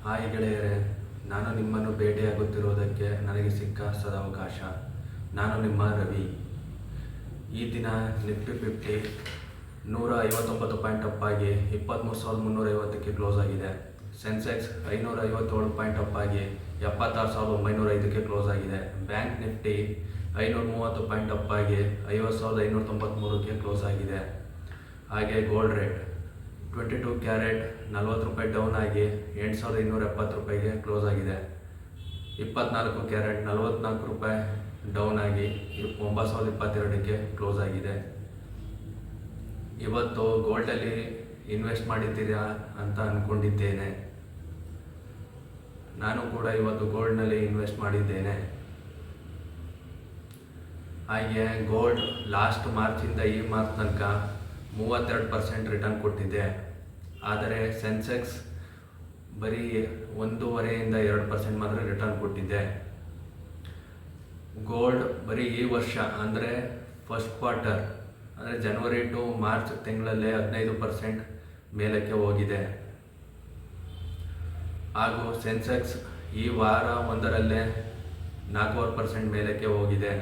Hi ಗೆಳೆಯರೇ, ನಾನು ನಿಮ್ಮನ್ನು ಭೇಟಿಯಾಗುತ್ತಿರುವುದಕ್ಕೆ ನನಗೆ ಸಿಕ್ಕ ಸದವಕಾಶ. ನಾನು ನಿಮ್ಮ ರವಿ. ಈ ದಿನ ನಿಫ್ಟಿ 159 ಪಾಯಿಂಟ್ ಅಪ್ ಆಗಿ 23,350ಕ್ಕೆ ಕ್ಲೋಸ್ ಆಗಿದೆ. ಸೆನ್ಸೆಕ್ಸ್ 557 ಪಾಯಿಂಟ್ ಅಪ್ ಆಗಿ 76,905ಕ್ಕೆ ಕ್ಲೋಸ್ ಆಗಿದೆ. ಬ್ಯಾಂಕ್ ನಿಫ್ಟಿ 530 ಪಾಯಿಂಟ್ ಅಪ್ ಆಗಿ 50,593ಕ್ಕೆ ಕ್ಲೋಸ್ ಆಗಿದೆ. ಹಾಗೆ ಗೋಲ್ಡ್ ರೇಟ್ 22 ಕ್ಯಾರೆಟ್ 40 ರೂಪಾಯಿ ಡೌನ್ ಆಗಿ 8,270 ರೂಪಾಯಿಗೆ ಕ್ಲೋಸ್ ಆಗಿದೆ. 24 ಕ್ಯಾರೆಟ್ 44 ರೂಪಾಯಿ ಡೌನ್ ಆಗಿ 9,022ಕ್ಕೆ ಕ್ಲೋಸ್ ಆಗಿದೆ. ಇವತ್ತು ಗೋಲ್ಡಲ್ಲಿ ಇನ್ವೆಸ್ಟ್ ಮಾಡಿದ್ದೀರಾ ಅಂತ ಅಂದ್ಕೊಂಡಿದ್ದೇನೆ. ನಾನು ಕೂಡ ಇವತ್ತು ಗೋಲ್ಡ್ನಲ್ಲಿ ಇನ್ವೆಸ್ಟ್ ಮಾಡಿದ್ದೇನೆ. ಹಾಗೆ ಗೋಲ್ಡ್ ಲಾಸ್ಟ್ ಮಾರ್ಚಿಂದ ಈ ಮಾರ್ಚ್ ತನಕ 32% ರಿಟರ್ನ್ ಕೊಟ್ಟಿದೆ. ಆದರೆ ಸೆನ್ಸೆಕ್ಸ್ ಬರೀ 1.5% 2% ಮಾತ್ರ ರಿಟರ್ನ್ ಕೊಟ್ಟಿದೆ. ಗೋಲ್ಡ್ ಬರೀ ಈ ವರ್ಷ ಅಂದರೆ ಫಸ್ಟ್ ಕ್ವಾರ್ಟರ್ ಅಂದರೆ ಜನವರಿ ಟು ಮಾರ್ಚ್ ತಿಂಗಳಲ್ಲೇ 15% ಮೇಲಕ್ಕೆ ಹೋಗಿದೆ. ಹಾಗೂ ಸೆನ್ಸೆಕ್ಸ್ ಈ ವಾರ ಒಂದರಲ್ಲೇ 4% ಮೇಲಕ್ಕೆ ಹೋಗಿದೆ.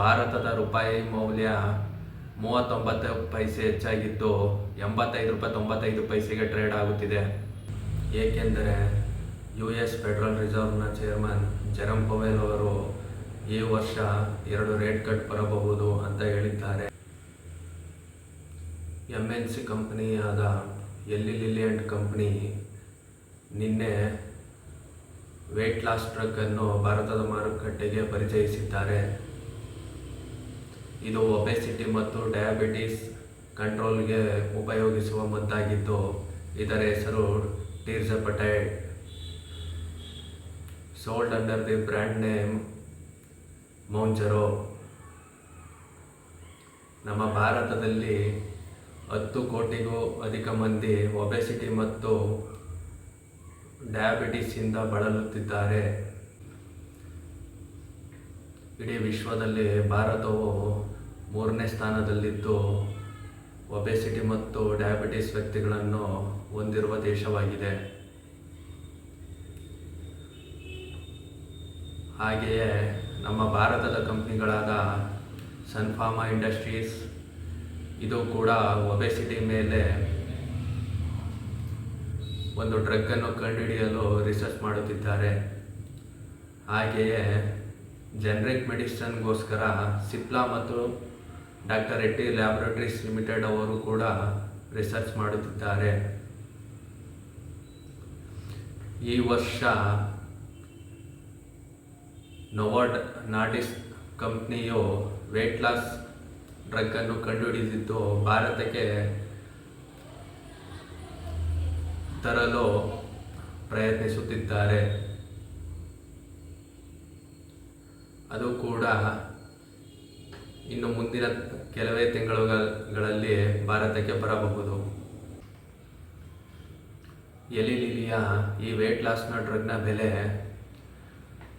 ಭಾರತದ ರೂಪಾಯಿ ಮೌಲ್ಯ 39 ಪೈಸೆ ಹೆಚ್ಚಾಗಿದ್ದು 85 ರೂಪಾಯಿ 95 ಟ್ರೇಡ್ ಆಗುತ್ತಿದೆ. ಏಕೆಂದರೆ US ಫೆಡರಲ್ ರಿಸರ್ವ್ನ ಚೇರ್ಮನ್ ಜೆರಮ್ ಪವೆಲ್ ಅವರು ಈ ವರ್ಷ 2 ರೇಟ್ ಕಟ್ ಬರಬಹುದು ಅಂತ ಹೇಳಿದ್ದಾರೆ. MNC ಕಂಪನಿಯಾದ ಎಲ್ಲಿ ಲಿಲ್ಲಿ ಆ್ಯಂಡ್ ಕಂಪನಿ ನಿನ್ನೆ ವೆಯ್ಟ್ ಲಾಸ್ ಡ್ರಗ್ ಅನ್ನು ಭಾರತದ ಮಾರುಕಟ್ಟೆಗೆ ಪರಿಚಯಿಸಿದ್ದಾರೆ. ಇದು ಒಬೆಸಿಟಿ ಮತ್ತು ಡಯಾಬಿಟಿಸ್ ಕಂಟ್ರೋಲ್ಗೆ ಉಪಯೋಗಿಸುವ ಮದ್ದಾಗಿದ್ದು ಇದರ ಹೆಸರು tirzepatide. Sold under the brand name Mounjaro. ನಮ್ಮ ಭಾರತದಲ್ಲಿ 10 ಕೋಟಿಗೂ ಅಧಿಕ ಮಂದಿ ಒಬೆಸಿಟಿ ಮತ್ತು ಡಯಾಬಿಟಿಸಿಂದ ಬಳಲುತ್ತಿದ್ದಾರೆ. ಇಡೀ ವಿಶ್ವದಲ್ಲಿ ಭಾರತವು 3ನೇ ಸ್ಥಾನದಲ್ಲಿದ್ದು ಒಬೆಸಿಟಿ ಮತ್ತು ಡಯಾಬಿಟಿಸ್ ವ್ಯಕ್ತಿಗಳನ್ನು ಹೊಂದಿರುವ ದೇಶವಾಗಿದೆ. ಹಾಗೆಯೇ ನಮ್ಮ ಭಾರತದ ಕಂಪ್ನಿಗಳಾದ ಸನ್ ಫಾರ್ಮಾ ಇಂಡಸ್ಟ್ರೀಸ್ ಇದು ಕೂಡ ಒಬೆಸಿಟಿ ಮೇಲೆ ಒಂದು ಡ್ರಗ್ಗನ್ನು ಕಂಡುಹಿಡಿಯಲು ರಿಸರ್ಚ್ ಮಾಡುತ್ತಿದ್ದಾರೆ. ಹಾಗೆಯೇ ಜನರಿಕ್ ಮೆಡಿಸಿನ್ಗೋಸ್ಕರ ಸಿಪ್ಲಾ ಮತ್ತು ಡಾಕ್ಟರ್ ರೆಡ್ಡಿ ಲ್ಯಾಬೊರೇಟರೀಸ್ ಲಿಮಿಟೆಡ್ ಅವರು ಕೂಡ ರಿಸರ್ಚ್ ಮಾಡುತ್ತಿದ್ದಾರೆ. ಈ ವರ್ಷ ನೋವಾರ್ಡ್ ನಾರ್ಡಿಸ್ಕ್ ಕಂಪ್ನಿಯು ವೆಯ್ಟ್ ಲಾಸ್ ಡ್ರಗ್ ಅನ್ನು ಕಂಡುಹಿಡಿದಿದ್ದು ಭಾರತಕ್ಕೆ ತರಲು ಪ್ರಯತ್ನಿಸುತ್ತಿದ್ದಾರೆ. ಅದು ಕೂಡ ಇನ್ನು ಮುಂದಿನ ಕೆಲವೇ ತಿಂಗಳುಗಳಲ್ಲಿ ಭಾರತಕ್ಕೆ ಬರಬಹುದು. ಎಲಿ ಲಿಲಿಯ ಈ ವೆಯ್ಟ್ ಲಾಸ್ನ ಡ್ರಗ್ನ ಬೆಲೆ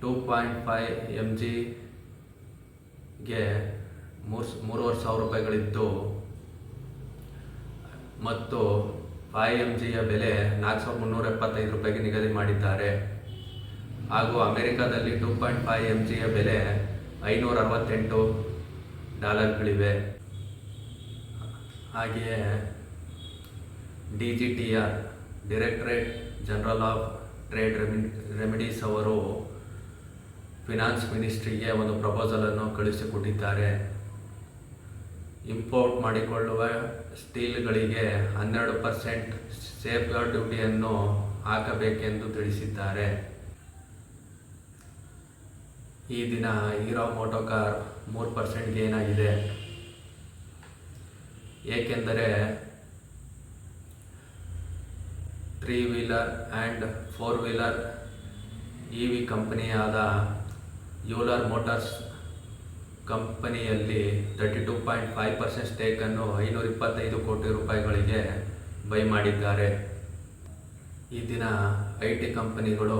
2.5 mgಗೆ 3,500 ರೂಪಾಯಿಗಳಿದ್ದು ಮತ್ತು 5 mgಯ ಬೆಲೆ 4,375 ರೂಪಾಯಿಗೆ ನಿಗದಿ ಮಾಡಿದ್ದಾರೆ. ಹಾಗೂ ಅಮೆರಿಕದಲ್ಲಿ 2.5 mgಯ ಬೆಲೆ $568 ಹಾಗೆಯೇ DGTR directorate general of trade remedies ಅವರು ಫಿನಾನ್ಸ್ ಮಿನಿಸ್ಟ್ರಿಗೆ ಒಂದು ಪ್ರಪೋಸಲನ್ನು ಕಳುಹಿಸಿಕೊಟ್ಟಿದ್ದಾರೆ. ಇಂಪೋರ್ಟ್ ಮಾಡಿಕೊಳ್ಳುವ ಸ್ಟೀಲ್ಗಳಿಗೆ 12% ಸೇಫ್ಗಾರ್ಡ್ ಡ್ಯೂಟಿಯನ್ನು ಹಾಕಬೇಕೆಂದು ತಿಳಿಸಿದ್ದಾರೆ. ಈ ದಿನ ಹೀರೋ ಮೋಟೋಕಾರ್ 3% ಗೇನ್ ಆಗಿದೆ. ಏಕೆಂದರೆ 3 ವೀಲರ್ ಆ್ಯಂಡ್ 4 ವೀಲರ್ EV ಕಂಪನಿಯಾದ ಯೂಲರ್ ಮೋಟಾರ್ಸ್ ಕಂಪನಿಯಲ್ಲಿ 32.5% ಸ್ಟೇಕನ್ನು 525 ಕೋಟಿ ರೂಪಾಯಿಗಳಿಗೆ ಬೈ ಮಾಡಿದ್ದಾರೆ. ಈ ದಿನ IT ಕಂಪನಿಗಳು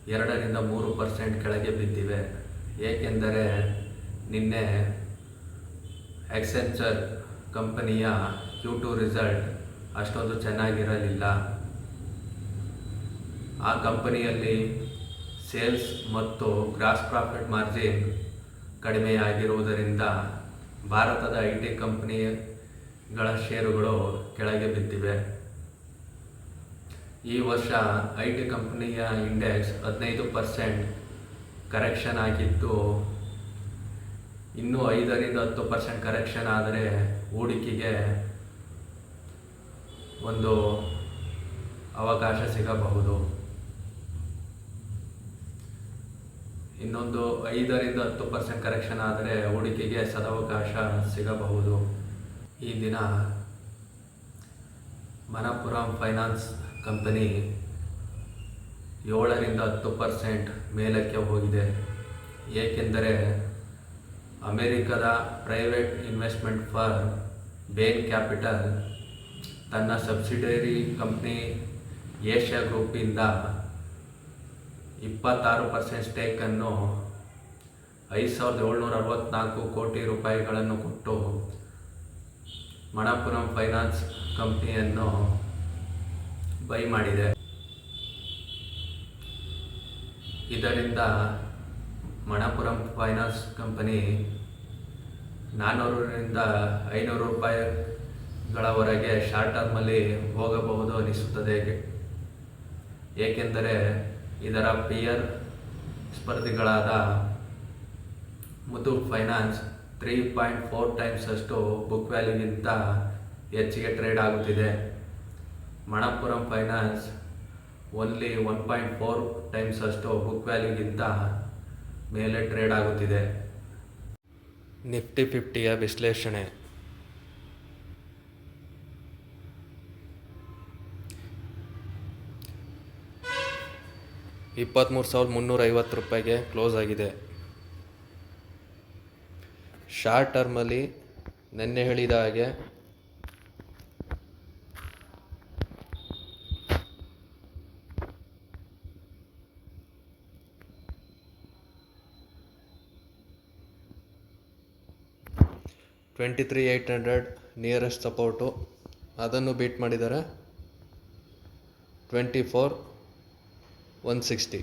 2-3% ಕೆಳಗೆ ಬಿದ್ದಿವೆ. ಏಕೆಂದರೆ ನಿನ್ನೆ ಎಕ್ಸೆಂಚರ್ ಕಂಪನಿಯ Q2 ರಿಸಲ್ಟ್ ಅಷ್ಟೊಂದು ಚೆನ್ನಾಗಿರಲಿಲ್ಲ. ಆ ಕಂಪನಿಯಲ್ಲಿ ಸೇಲ್ಸ್ ಮತ್ತು ಗ್ರಾಸ್ ಪ್ರಾಫಿಟ್ ಮಾರ್ಜಿನ್ ಕಡಿಮೆಯಾಗಿರುವುದರಿಂದ ಭಾರತದ IT ಕಂಪನಿಗಳ ಷೇರುಗಳು ಕೆಳಗೆ ಬಿದ್ದಿವೆ. ಈ ವರ್ಷ IT ಕಂಪನಿಯ ಇಂಡೆಕ್ಸ್ 15% ಕರೆಕ್ಷನ್ ಆಗಿದ್ದು, ಇನ್ನೂ 5-10% ಕರೆಕ್ಷನ್ ಆದರೆ ಹೂಡಿಕೆಗೆ ಒಂದು ಅವಕಾಶ ಸಿಗಬಹುದು. ಇನ್ನೊಂದು 5-10% ಕರೆಕ್ಷನ್ ಆದರೆ ಹೂಡಿಕೆಗೆ ಸದವಕಾಶ ಸಿಗಬಹುದು. ಈ ದಿನ ಮಣಪ್ಪುರಂ ಫೈನಾನ್ಸ್ ಕಂಪನಿ 7-10% ಮೇಲಕ್ಕೆ ಹೋಗಿದೆ. ಏಕೆಂದರೆ ಅಮೆರಿಕದ ಪ್ರೈವೇಟ್ ಇನ್ವೆಸ್ಟ್ಮೆಂಟ್ ಫರ್ಮ್ ಬೇನ್ ಕ್ಯಾಪಿಟಲ್ ತನ್ನ ಸಬ್ಸಿಡರಿ ಕಂಪ್ನಿ ಏಷ್ಯಾ ಗ್ರೂಪಿಂದ 26% ಸ್ಟೇಕನ್ನು $5,764 ಕೋಟಿ ರೂಪಾಯಿಗಳನ್ನು ಕೊಟ್ಟು ಮಣಪ್ಪುರಂ ಫೈನಾನ್ಸ್ ಕಂಪನಿಯನ್ನು ಬೈ ಮಾಡಿದೆ. ಇದರಿಂದ ಮಣಪ್ಪುರಂ ಫೈನಾನ್ಸ್ ಕಂಪನಿ 400-500 ರೂಪಾಯಿಗಳವರೆಗೆ ಶಾರ್ಟ್ ಟರ್ಮಲ್ಲಿ ಹೋಗಬಹುದು ಅನಿಸುತ್ತದೆ. ಏಕೆಂದರೆ ಇದರ ಪಿಯರ್ ಸ್ಪರ್ಧಿಗಳಾದ ಮುತ್ತೂಟ್ ಫೈನಾನ್ಸ್ 3.4 ಟೈಮ್ಸ್ ಅಷ್ಟು ಬುಕ್ ವ್ಯಾಲ್ಯೂಗಿಂತ ಹೆಚ್ಚಿಗೆ ಟ್ರೇಡ್ ಆಗುತ್ತಿದೆ. ಮಣಪ್ಪುರಂ ಫೈನಾನ್ಸ್ ಓನ್ಲಿ 1.4 ಟೈಮ್ಸ್ ಅಷ್ಟು ಬುಕ್ ವ್ಯಾಲ್ಯೂಗಿಂತ ಮೇಲೆ ಟ್ರೇಡ್ ಆಗುತ್ತಿದೆ. ನಿಫ್ಟಿ 50ಯ ವಿಶ್ಲೇಷಣೆ. $23,350 ಕ್ಲೋಸ್ ಆಗಿದೆ. ಶಾರ್ಟ್ ಟರ್ಮಲ್ಲಿ ನಿನ್ನೆ ಹೇಳಿದ ಹಾಗೆ $23,800 ನಿಯರೆಸ್ಟ್ ಸಪೋರ್ಟು, ಅದನ್ನು ಬೀಟ್ ಮಾಡಿದ್ದಾರೆ. $24,160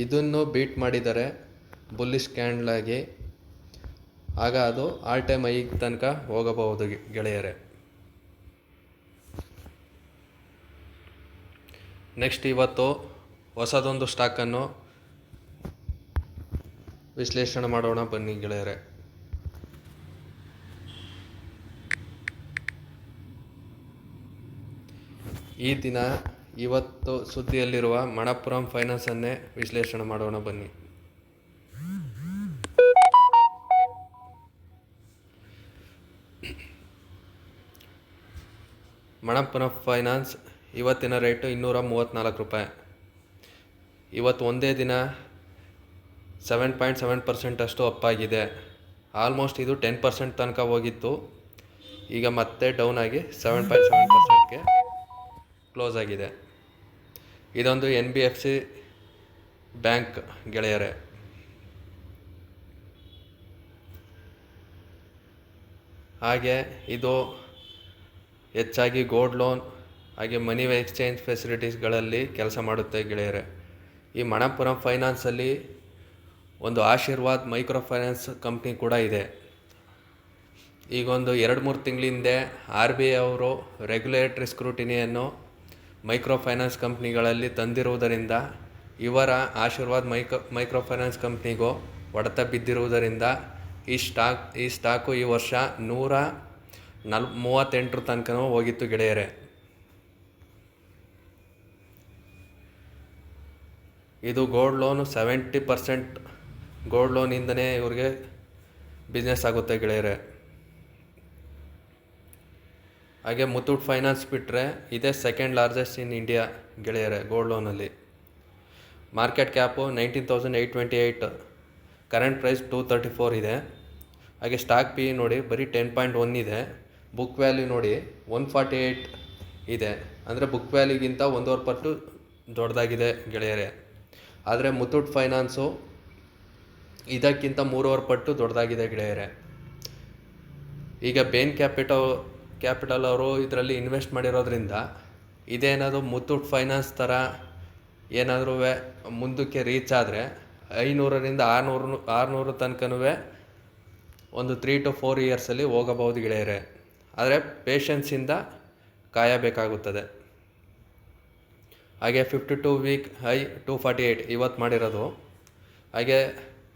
ಇದನ್ನು ಬೀಟ್ ಮಾಡಿದರೆ ಬುಲ್ಲಿಶ್ ಕ್ಯಾಂಡಲ್ ಆಗಿ, ಆಗ ಅದು ಆಲ್ ಟೈಮ್ ಹೈ ತನಕ ಹೋಗಬಹುದು ಗೆಳೆಯರೆ. ನೆಕ್ಸ್ಟ್ ಇವತ್ತು ಹೊಸದೊಂದು ಸ್ಟಾಕನ್ನು ವಿಶ್ಲೇಷಣೆ ಮಾಡೋಣ ಬನ್ನಿ ಗೆಳೆಯರೆ. ಈ ದಿನ ಇವತ್ತು ಸುದ್ದಿಯಲ್ಲಿರುವ ಮಣಪ್ಪುರಂ ಫೈನಾನ್ಸನ್ನೇ ವಿಶ್ಲೇಷಣೆ ಮಾಡೋಣ ಬನ್ನಿ. ಮಣಪ್ಪುರಂ ಫೈನಾನ್ಸ್ ಇವತ್ತಿನ ರೇಟು $234. ಇವತ್ತು ಒಂದೇ ದಿನ 7.7% ಅಷ್ಟು ಅಪ್ಪಾಗಿದೆ. ಆಲ್ಮೋಸ್ಟ್ ಇದು 10% ತನಕ ಹೋಗಿತ್ತು. ಈಗ ಮತ್ತೆ ಡೌನ್ ಆಗಿ 7.7%ಗೆ ಕ್ಲೋಸ್ ಆಗಿದೆ. ಇದೊಂದು NBFC ಬ್ಯಾಂಕ್ ಗೆಳೆಯರೆ. ಹಾಗೆ ಇದು ಹೆಚ್ಚಾಗಿ ಗೋಲ್ಡ್ ಲೋನ್ ಹಾಗೆ ಮನಿ ಎಕ್ಸ್ಚೇಂಜ್ ಫೆಸಿಲಿಟೀಸ್ಗಳಲ್ಲಿ ಕೆಲಸ ಮಾಡುತ್ತೆ ಗೆಳೆಯರೆ. ಈ ಮಣಪ್ಪುರಂ ಫೈನಾನ್ಸಲ್ಲಿ ಒಂದು ಆಶೀರ್ವಾದ್ ಮೈಕ್ರೋ ಫೈನಾನ್ಸ್ ಕಂಪ್ನಿ ಕೂಡ ಇದೆ. ಈಗೊಂದು 2-3 ತಿಂಗಳ ಹಿಂದೆ RBI ಅವರು ರೆಗ್ಯುಲೇಟರಿ ಸ್ಕ್ರೂಟಿನಿಯನ್ನು ಮೈಕ್ರೋ ಫೈನಾನ್ಸ್ ಕಂಪ್ನಿಗಳಲ್ಲಿ ತಂದಿರುವುದರಿಂದ ಇವರ ಆಶೀರ್ವಾದ್ ಮೈಕ್ರೋ ಫೈನಾನ್ಸ್ ಕಂಪ್ನಿಗೂ ಹೊಡೆತ ಬಿದ್ದಿರುವುದರಿಂದ ಈ ಸ್ಟಾಕು ಈ ವರ್ಷ 138 ತನಕ ಹೋಗಿತ್ತು ಗೆಳೆಯರೆ. ಇದು ಗೋಲ್ಡ್ ಲೋನು 70% ಗೋಲ್ಡ್ ಲೋನಿಂದನೇ ಇವ್ರಿಗೆ ಬಿಸ್ನೆಸ್ ಆಗುತ್ತೆ ಗೆಳೆಯರೆ. ಹಾಗೆ ಮುತ್ತೂಟ್ ಫೈನಾನ್ಸ್ ಬಿಟ್ಟರೆ ಇದೇ ಸೆಕೆಂಡ್ ಲಾರ್ಜೆಸ್ಟ್ ಇನ್ ಇಂಡಿಯಾ ಗೆಳೆಯರೆ ಗೋಲ್ಡ್ ಲೋನಲ್ಲಿ. ಮಾರ್ಕೆಟ್ ಕ್ಯಾಪು 19,828, ಕರೆಂಟ್ ಪ್ರೈಸ್ 234 ಇದೆ. ಹಾಗೆ ಸ್ಟಾಕ್ PE ನೋಡಿ ಬರೀ 10.1 ಇದೆ. ಬುಕ್ ವ್ಯಾಲ್ಯೂ ನೋಡಿ 148 ಇದೆ. ಅಂದರೆ ಬುಕ್ ವ್ಯಾಲ್ಯೂಗಿಂತ 1.5 ಪಟ್ಟು ದೊಡ್ಡದಾಗಿದೆ ಗೆಳೆಯರೆ. ಆದರೆ ಮುತ್ತೂಟ್ ಫೈನಾನ್ಸು ಇದಕ್ಕಿಂತ 3.5 ಪಟ್ಟು ದೊಡ್ಡದಾಗಿದೆ ಗೆಳೆಯರೆ. ಈಗ ಬೇನ್ ಕ್ಯಾಪಿಟಲ್ ಅವರು ಇದರಲ್ಲಿ ಇನ್ವೆಸ್ಟ್ ಮಾಡಿರೋದ್ರಿಂದ ಇದೇನಾದರೂ ಮುತ್ತೂಟ್ ಫೈನಾನ್ಸ್ ಥರ ಏನಾದರೂ ಮುಂದಕ್ಕೆ ರೀಚ್ ಆದರೆ 500ರಿಂದ 600 ತನಕನೂ ಒಂದು 3 to 4 ಇಯರ್ಸಲ್ಲಿ ಹೋಗಬಹುದು ಗೆಳೆಯರೆ. ಆದರೆ ಪೇಷನ್ಸಿಂದ ಕಾಯಬೇಕಾಗುತ್ತದೆ. ಹಾಗೆ 52 ವೀಕ್ ಹೈ 248 ಇವತ್ತು ಮಾಡಿರೋದು. ಹಾಗೆ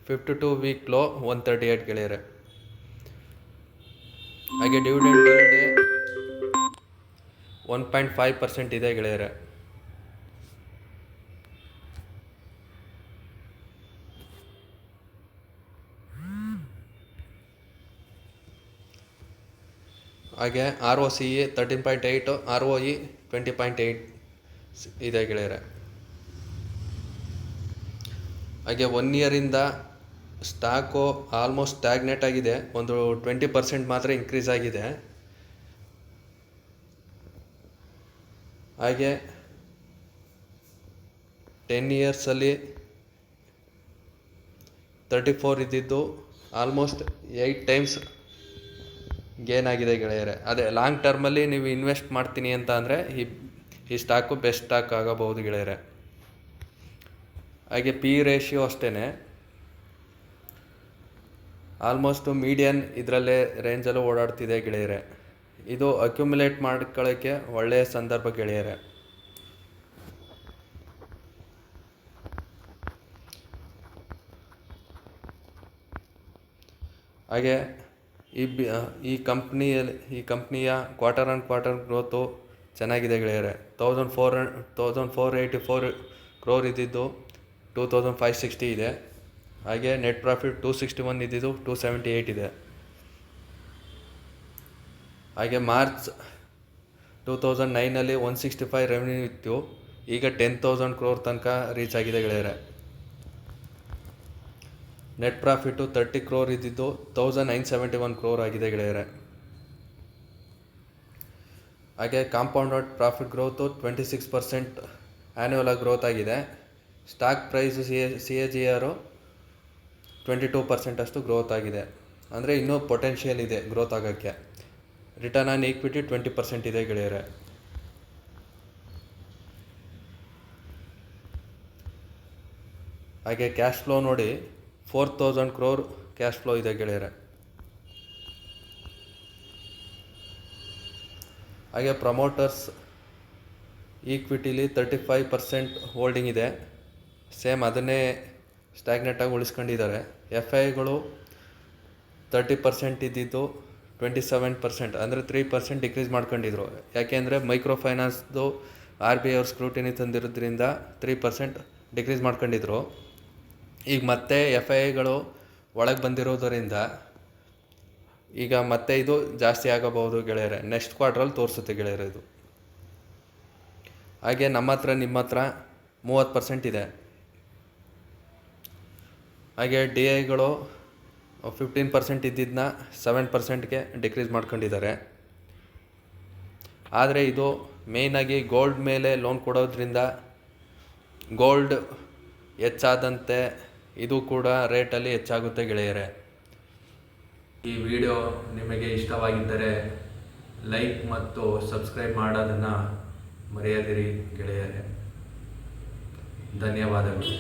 52 ವೀಕ್ ಲೋ 138 ಗೆಳೆಯರೆ. ಹಾಗೆ ಡಿವಿಡೆಂಡ್ 1.5% ಇದೆ ಗೆಳೆಯರೆ. ಹಾಗೆ ROCE 13.8, ROE 20.8 ಇದೆ ಗೆಳೆಯರೆ. ಹಾಗೆ 1 ಇಯರಿಂದ ಸ್ಟಾಕು ಆಲ್ಮೋಸ್ಟ್ ಸ್ಟ್ಯಾಗ್ನೇಟ್ ಆಗಿದೆ, ಒಂದು 20% ಮಾತ್ರ ಇನ್ಕ್ರೀಸ್ ಆಗಿದೆ. ಹಾಗೆ 10 ಇಯರ್ಸಲ್ಲಿ 34 ಇದ್ದಿದ್ದು ಆಲ್ಮೋಸ್ಟ್ 8 ಟೈಮ್ಸ್ ಗೇನ್ ಆಗಿದೆ ಗೆಳೆಯರೆ. ಅದೇ ಲಾಂಗ್ ಟರ್ಮಲ್ಲಿ ನೀವು ಇನ್ವೆಸ್ಟ್ ಮಾಡ್ತೀನಿ ಅಂತ ಅಂದರೆ ಈ ಸ್ಟಾಕು ಬೆಸ್ಟ್ ಸ್ಟಾಕ್ ಆಗಬಹುದು ಗೆಳೆಯರೆ. ಹಾಗೆ ಪಿ ರೇಷಿಯೋ ಅಷ್ಟೇ ಆಲ್ಮೋಸ್ಟ್ ಮೀಡಿಯನ್ ಇದರಲ್ಲೇ ರೇಂಜಲ್ಲೂ ಓಡಾಡ್ತಿದೆ ಗೆಳೆಯರೆ. ಇದು ಅಕ್ಯುಮುಲೇಟ್ ಮಾಡ್ಕೊಳ್ಳೋಕ್ಕೆ ಒಳ್ಳೆಯ ಸಂದರ್ಭ ಗೆಳೆಯರೆ. ಹಾಗೆ ಈ ಕಂಪ್ನಿಯ ಕ್ವಾರ್ಟರ್ ಆನ್ ಕ್ವಾರ್ಟರ್ ಗ್ರೋತು ಚೆನ್ನಾಗಿದೆ ಗೆಳೆಯರೆ. 1484 ಕ್ರೋರ್ ಇದ್ದಿದ್ದು 2560 ಇದೆ. ಹಾಗೆ ನೆಟ್ ಪ್ರಾಫಿಟ್ 261 ಇದ್ದಿದ್ದು 278 ಇದೆ. ಹಾಗೆ ಮಾರ್ಚ್ 2009 165 ರೆವೆನ್ಯೂ ಇತ್ತು, ಈಗ 10,000 ಕ್ರೋರ್ ತನಕ ರೀಚ್ ಆಗಿದೆ ಗೆಳೆಯರೆ. ನೆಟ್ ಪ್ರಾಫಿಟು 30 ಕ್ರೋರ್ ಇದ್ದಿದ್ದು 1971 ಕ್ರೋರ್ ಆಗಿದೆ ಗೆಳೆಯರೆ. ಹಾಗೆ ಕಾಂಪೌಂಡೆಡ್ ಪ್ರಾಫಿಟ್ ಗ್ರೋತು 26% ಆ್ಯನ್ಯುವಲ್ ಆಗಿ ಗ್ರೋತ್ ಆಗಿದೆ. ಸ್ಟಾಕ್ ಪ್ರೈಸು CAGR 22% ಅಷ್ಟು ಗ್ರೋತ್ ಆಗಿದೆ. ಅಂದರೆ ಇನ್ನೂ ಪೊಟೆನ್ಷಿಯಲ್ ಇದೆ ಗ್ರೋತ್ ಆಗೋಕ್ಕೆ. ರಿಟರ್ನ್ ಆನ್ ಈಕ್ವಿಟಿ 20% ಇದೆ ಗೆಳೆಯರೆ. ಹಾಗೆ ಕ್ಯಾಶ್ ಫ್ಲೋ ನೋಡಿ 4000 ಕ್ರೋರ್ ಕ್ಯಾಶ್ ಫ್ಲೋ ಇದೆ ಗೆಳೆಯರೆ. ಹಾಗೆ ಪ್ರಮೋಟರ್ಸ್ ಈಕ್ವಿಟಿಲಿ 35% ಹೋಲ್ಡಿಂಗ್ ಇದೆ, ಸೇಮ್ ಅದನ್ನೇ ಸ್ಟ್ಯಾಗ್ನೆಟಾಗಿ ಉಳಿಸ್ಕೊಂಡಿದ್ದಾರೆ. FIಗಳು 30% ಇದ್ದಿದ್ದು 27%, ಅಂದರೆ 3% ಡಿಕ್ರೀಸ್ ಮಾಡ್ಕೊಂಡಿದ್ರು. ಯಾಕೆಂದರೆ ಮೈಕ್ರೋ ಫೈನಾನ್ಸ್ದು RBI ಅವ್ರ ಸ್ಕ್ರೂಟಿನಿ ತಂದಿರೋದ್ರಿಂದ 3% ಡಿಕ್ರೀಸ್ ಮಾಡ್ಕೊಂಡಿದ್ರು. ಈಗ ಮತ್ತೆ FIಗಳು ಒಳಗೆ ಬಂದಿರೋದರಿಂದ ಈಗ ಮತ್ತೆ ಇದು ಜಾಸ್ತಿ ಆಗಬಹುದು ಗೆಳೆಯರೆ. ನೆಕ್ಸ್ಟ್ ಕ್ವಾರ್ಟ್ರಲ್ಲಿ ತೋರಿಸುತ್ತೆ ಗೆಳೆಯರೆ ಇದು. ಹಾಗೆ ನಮ್ಮ ಹತ್ರ ನಿಮ್ಮ ಹತ್ರ 30% ಇದೆ. ಹಾಗೆ DIಗಳು 15% ಇದ್ದಿದ್ದನ್ನ 7%ಗೆ ಡಿಕ್ರೀಸ್ ಮಾಡ್ಕೊಂಡಿದ್ದಾರೆ. ಆದರೆ ಇದು ಮೇಯ್ನಾಗಿ ಗೋಲ್ಡ್ ಮೇಲೆ ಲೋನ್ ಕೊಡೋದ್ರಿಂದ ಗೋಲ್ಡ್ ಹೆಚ್ಚಾದಂತೆ ಇದು ಕೂಡ ರೇಟಲ್ಲಿ ಹೆಚ್ಚಾಗುತ್ತೆ ಗೆಳೆಯರೆ. ಈ ವಿಡಿಯೋ ನಿಮಗೆ ಇಷ್ಟವಾಗಿದ್ದರೆ ಲೈಕ್ ಮತ್ತು ಸಬ್ಸ್ಕ್ರೈಬ್ ಮಾಡೋದನ್ನು ಮರೆಯದಿರಿ ಗೆಳೆಯರೆ. ಧನ್ಯವಾದಗಳು.